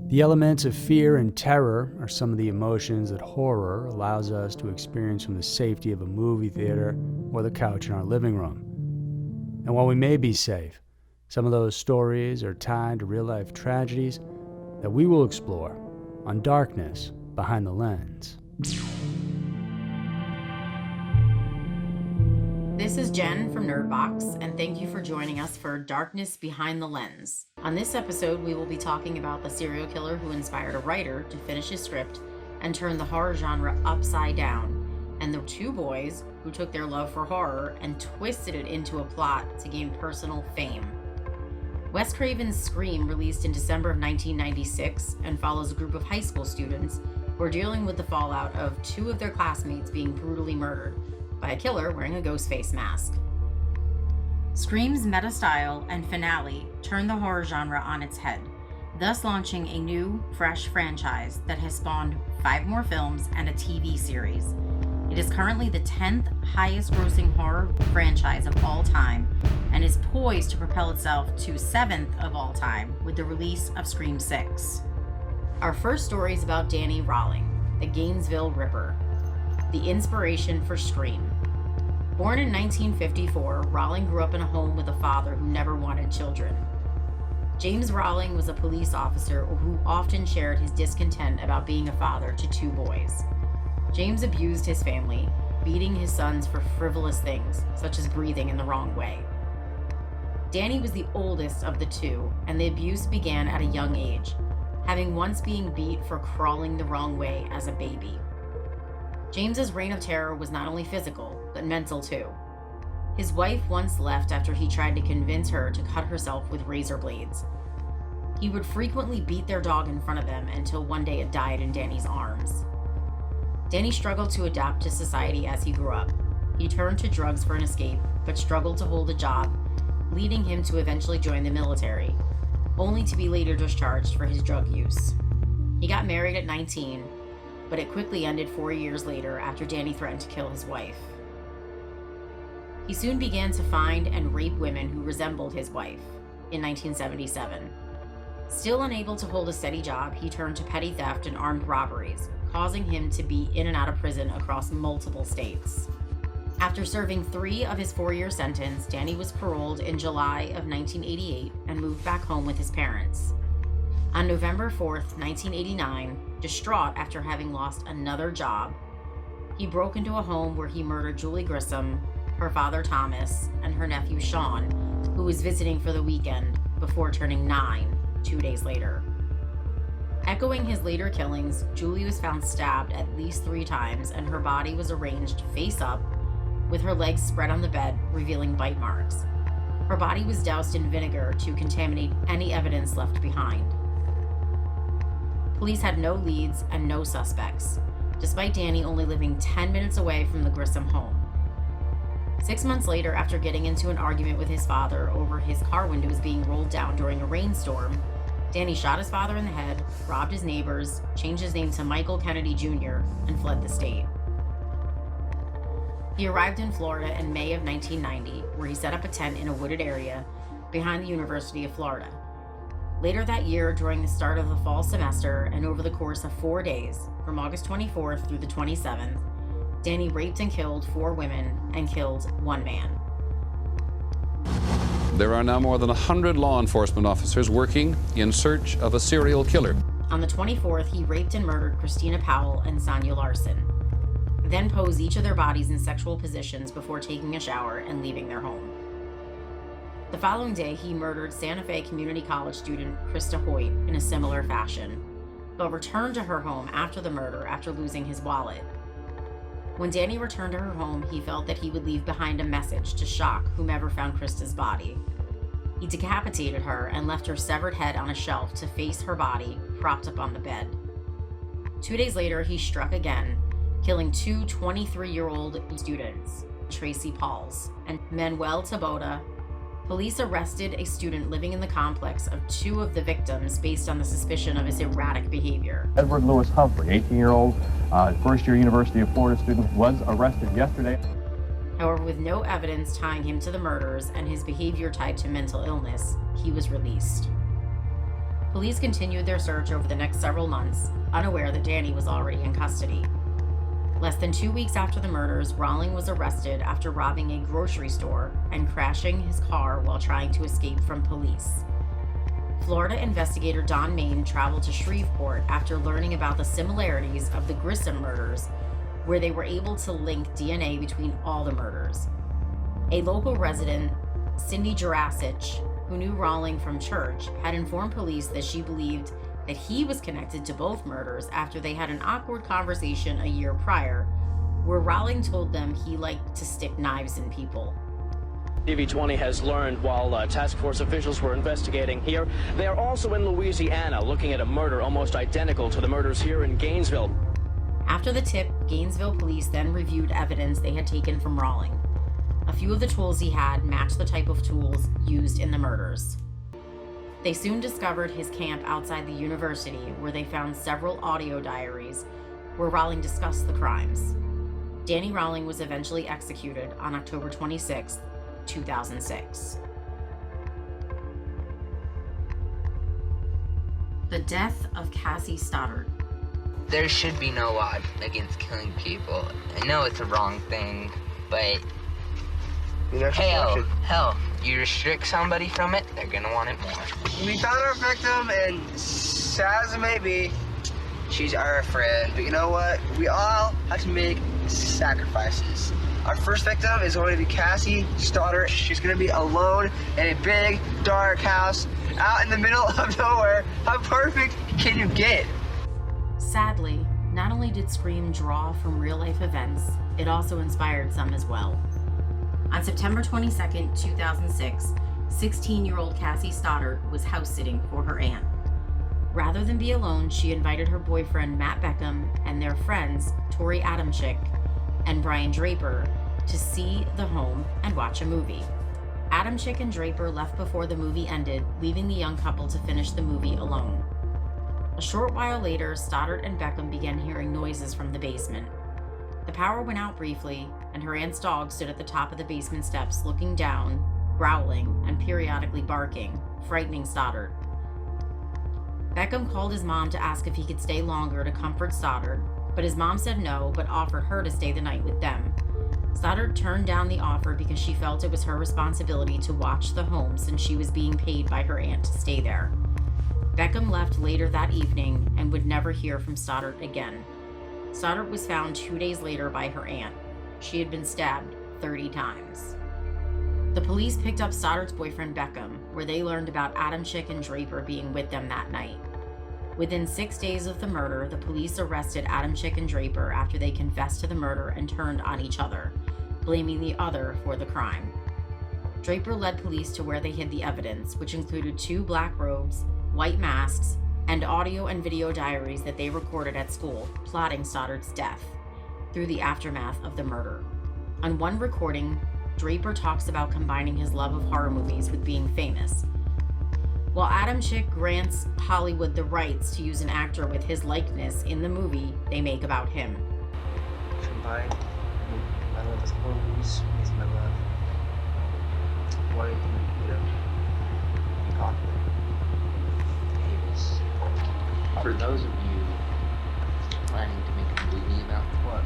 The elements of fear and terror are some of the emotions that horror allows us to experience from the safety of a movie theater or the couch in our living room. And while we may be safe, some of those stories are tied to real-life tragedies that we will explore on Darkness Behind the Lens. This is Jenn from Nerdbox, and thank you for joining us for Darkness Behind the Lens. On this episode, we will be talking about the serial killer who inspired a writer to finish his script and turn the horror genre upside down, and the two boys who took their love for horror and twisted it into a plot to gain personal fame. Wes Craven's Scream released in December of 1996 and follows a group of high school students who are dealing with the fallout of two of their classmates being brutally murdered by a killer wearing a Ghostface mask. Scream's meta-style and finale turned the horror genre on its head, thus launching a new, fresh franchise that has spawned 5 more films and a TV series. It is currently the 10th highest grossing horror franchise of all time and is poised to propel itself to 7th of all time with the release of Scream 6. Our first story is about Danny Rawling, the Gainesville Ripper, the inspiration for Scream. Born in 1954, Rawling grew up in a home with a father who never wanted children. James Rawling was a police officer who often shared his discontent about being a father to 2 boys. James abused his family, beating his sons for frivolous things, such as breathing in the wrong way. Danny was the oldest of the 2, and the abuse began at a young age, having once been beat for crawling the wrong way as a baby. James's reign of terror was not only physical, but mental too. His wife once left after he tried to convince her to cut herself with razor blades. He would frequently beat their dog in front of them until one day it died in Danny's arms. Danny struggled to adapt to society as he grew up. He turned to drugs for an escape, but struggled to hold a job, leading him to eventually join the military, only to be later discharged for his drug use. He got married at 19, but it quickly ended 4 years later after Danny threatened to kill his wife. He soon began to find and rape women who resembled his wife in 1977. Still unable to hold a steady job, he turned to petty theft and armed robberies, causing him to be in and out of prison across multiple states. After serving 3 of his 4-year sentence, Danny was paroled in July of 1988 and moved back home with his parents. On November 4th, 1989, distraught after having lost another job, he broke into a home where he murdered Julie Grissom, her father Thomas, and her nephew Sean, who was visiting for the weekend before turning 9 2 days later. Echoing his later killings, Julie was found stabbed at least 3 times, and her body was arranged face up with her legs spread on the bed, revealing bite marks. Her body was doused in vinegar to contaminate any evidence left behind. Police had no leads and no suspects, despite Danny only living 10 minutes away from the Grissom home. 6 months later, after getting into an argument with his father over his car windows being rolled down during a rainstorm, Danny shot his father in the head, robbed his neighbors, changed his name to Michael Kennedy Jr., and fled the state. He arrived in Florida in May of 1990, where he set up a tent in a wooded area behind the University of Florida. Later that year, during the start of the fall semester and over the course of 4 days, from August 24th through the 27th, Danny raped and killed 4 women and killed 1 man. There are now more than 100 law enforcement officers working in search of a serial killer. On the 24th, he raped and murdered Christina Powell and Sonia Larson, then posed each of their bodies in sexual positions before taking a shower and leaving their home. The following day, he murdered Santa Fe Community College student Krista Hoyt in a similar fashion, but returned to her home after the murder after losing his wallet. When Danny returned to her home, he felt that he would leave behind a message to shock whomever found Krista's body. He decapitated her and left her severed head on a shelf to face her body, propped up on the bed. 2 days later, he struck again, killing 2 23-year-old students, Tracy Pauls and Manuel Taboada. Police arrested a student living in the complex of 2 of the victims based on the suspicion of his erratic behavior. Edward Lewis Humphrey, 18-year-old, first-year University of Florida student, was arrested yesterday. However, with no evidence tying him to the murders and his behavior tied to mental illness, he was released. Police continued their search over the next several months, unaware that Danny was already in custody. Less than 2 weeks after the murders, Rawling was arrested after robbing a grocery store and crashing his car while trying to escape from police. Florida investigator Don Main traveled to Shreveport after learning about the similarities of the Grissom murders, where they were able to link DNA between all the murders. A local resident, Cindy Jurasich, who knew Rawling from church, had informed police that she believed that he was connected to both murders after they had an awkward conversation a year prior, where Rawling told them he liked to stick knives in people. TV20 has learned while task force officials were investigating here, they are also in Louisiana looking at a murder almost identical to the murders here in Gainesville. After the tip, Gainesville police then reviewed evidence they had taken from Rawling. A few of the tools he had matched the type of tools used in the murders. They soon discovered his camp outside the university, where they found several audio diaries where Rawling discussed the crimes. Danny Rawling was eventually executed on October 26, 2006. The death of Cassie Stoddart. There should be no law against killing people. I know it's a wrong thing, but hell, you restrict somebody from it, they're gonna want it more. We found our victim, and sad as it may be, she's our friend. But you know what? We all have to make sacrifices. Our first victim is going to be Cassie Stoddart. She's going to be alone in a big, dark house out in the middle of nowhere. How perfect can you get? Sadly, not only did Scream draw from real-life events, it also inspired some as well. On September 22, 2006, 16-year-old Cassie Stoddart was house-sitting for her aunt. Rather than be alone, she invited her boyfriend Matt Beckham and their friends Tori Adamczyk and Brian Draper to see the home and watch a movie. Adamczyk and Draper left before the movie ended, leaving the young couple to finish the movie alone. A short while later, Stoddart and Beckham began hearing noises from the basement. The power went out briefly, and her aunt's dog stood at the top of the basement steps looking down, growling, and periodically barking, frightening Stoddart. Beckham called his mom to ask if he could stay longer to comfort Stoddart, but his mom said no, but offered her to stay the night with them. Stoddart turned down the offer because she felt it was her responsibility to watch the home since she was being paid by her aunt to stay there. Beckham left later that evening and would never hear from Stoddart again. Stoddart was found 2 days later by her aunt. She had been stabbed 30 times. The police picked up Stoddart's boyfriend Beckham, where they learned about Adamczyk and Draper being with them that night. Within 6 days of the murder, the police arrested Adamczyk and Draper after they confessed to the murder and turned on each other, blaming the other for the crime. Draper led police to where they hid the evidence, which included 2 black robes, white masks, and audio and video diaries that they recorded at school, plotting Stoddart's death through the aftermath of the murder. On one recording, Draper talks about combining his love of horror movies with being famous. While Adamczyk grants Hollywood the rights to use an actor with his likeness in the movie they make about him. Combine my love of horror movies with my love wanting to, be popular. For those of you planning to make a movie about What?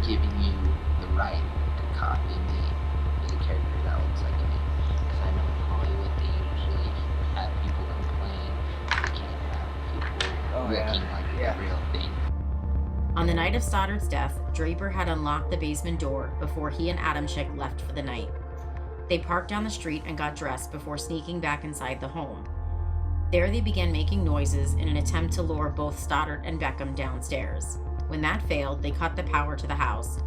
giving you the right to copy me as a character that looks like me. Because I know in Hollywood they usually have people complain they can't have people looking like the real thing. On the night of Stoddart's death, Draper had unlocked the basement door before he and Adamczyk left for the night. They parked down the street and got dressed before sneaking back inside the home. There they began making noises in an attempt to lure both Stoddart and Beckham downstairs. When that failed, they cut the power to the house,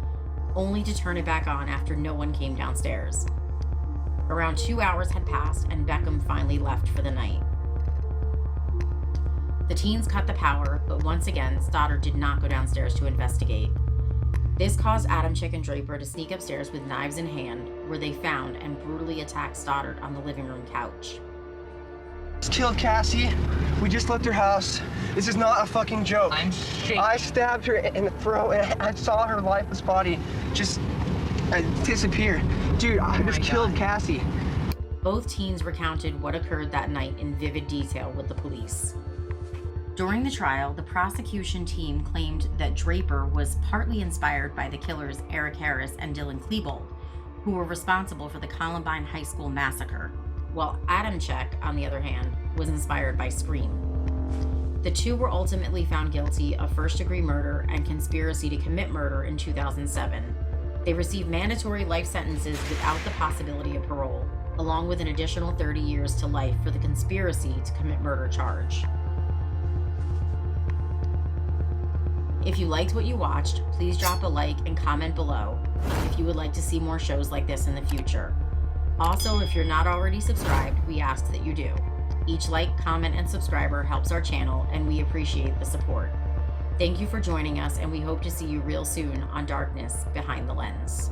only to turn it back on after no one came downstairs. Around 2 hours had passed and Beckham finally left for the night. The teens cut the power, but once again, Stoddart did not go downstairs to investigate. This caused Adamczyk and Draper to sneak upstairs with knives in hand, where they found and brutally attacked Stoddart on the living room couch. Just killed Cassie. We just left her house. This is not a fucking joke. I'm shaking. I stabbed her in the throat, and I saw her lifeless body just disappear. Dude, I just killed Cassie. Both teens recounted what occurred that night in vivid detail with the police. During the trial, the prosecution team claimed that Draper was partly inspired by the killers Eric Harris and Dylan Klebold, who were responsible for the Columbine High School massacre, while Adamczyk, on the other hand, was inspired by Scream. The two were ultimately found guilty of first-degree murder and conspiracy to commit murder in 2007. They received mandatory life sentences without the possibility of parole, along with an additional 30 years to life for the conspiracy to commit murder charge. If you liked what you watched, please drop a like and comment below if you would like to see more shows like this in the future. Also, if you're not already subscribed, we ask that you do. Each like, comment, and subscriber helps our channel, and we appreciate the support. Thank you for joining us, and we hope to see you real soon on Darkness Behind the Lens.